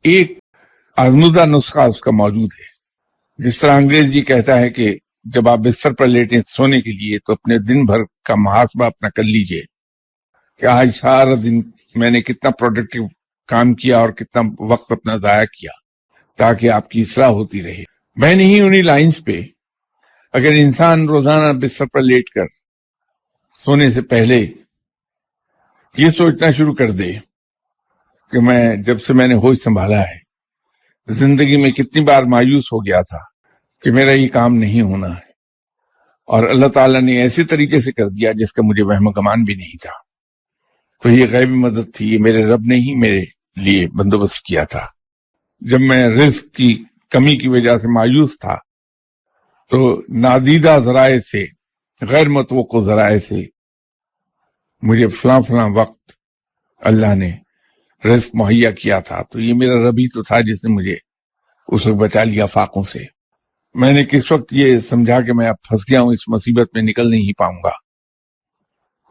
ایک آزمودہ نسخہ اس کا موجود ہے. جس طرح انگریز جی کہتا ہے کہ جب آپ بستر پر لیٹیں سونے کے لیے تو اپنے دن بھر کا محاسبہ اپنا کر لیجئے کہ آج سارا دن میں نے کتنا پروڈکٹیو کام کیا اور کتنا وقت اپنا ضائع کیا، تاکہ آپ کی اصلاح ہوتی رہے. میں نہیں انہی لائنز پہ اگر انسان روزانہ بستر پر لیٹ کر سونے سے پہلے یہ سوچنا شروع کر دے کہ جب سے میں نے ہوش سنبھالا ہے زندگی میں کتنی بار مایوس ہو گیا تھا کہ میرا یہ کام نہیں ہونا ہے، اور اللہ تعالیٰ نے ایسے طریقے سے کر دیا جس کا مجھے وہم و گمان بھی نہیں تھا، تو یہ غیبی مدد تھی، یہ میرے رب نے ہی میرے لیے بندوبست کیا تھا. جب میں رزق کی کمی کی وجہ سے مایوس تھا تو نادیدہ ذرائع سے، غیر متوقع ذرائع سے مجھے فلاں وقت اللہ نے رزق مہیا کیا تھا، تو یہ میرا رب ہی تو تھا جس نے مجھے اس وقت بچا لیا فاقوں سے. میں نے کس وقت یہ سمجھا کہ میں اب پھنس گیا ہوں، اس مصیبت میں نکل نہیں پاؤں گا،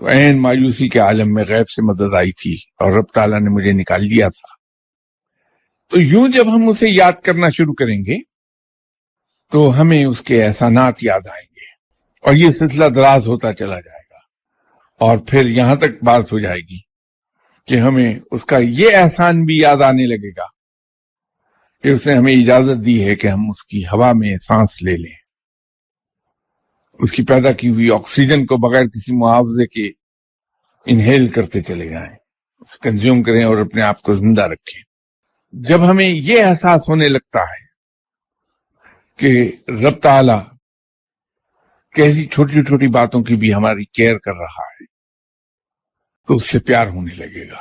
تو عین مایوسی کے عالم میں غیب سے مدد آئی تھی اور رب تعالیٰ نے مجھے نکال لیا تھا. تو یوں جب ہم اسے یاد کرنا شروع کریں گے تو ہمیں اس کے احسانات یاد آئیں گے، اور یہ سلسلہ دراز ہوتا چلا جائے گا، اور پھر یہاں تک بات ہو جائے گی کہ ہمیں اس کا یہ احسان بھی یاد آنے لگے گا کہ اس نے ہمیں اجازت دی ہے کہ ہم اس کی ہوا میں سانس لے لیں، اس کی پیدا کی ہوئی آکسیجن کو بغیر کسی معاوضے کے انہیل کرتے چلے جائیں، کنزیوم کریں اور اپنے آپ کو زندہ رکھیں. جب ہمیں یہ احساس ہونے لگتا ہے کہ رب تعالیٰ کیسی چھوٹی چھوٹی باتوں کی بھی ہماری کیئر کر رہا ہے، تو اس سے پیار ہونے لگے گا.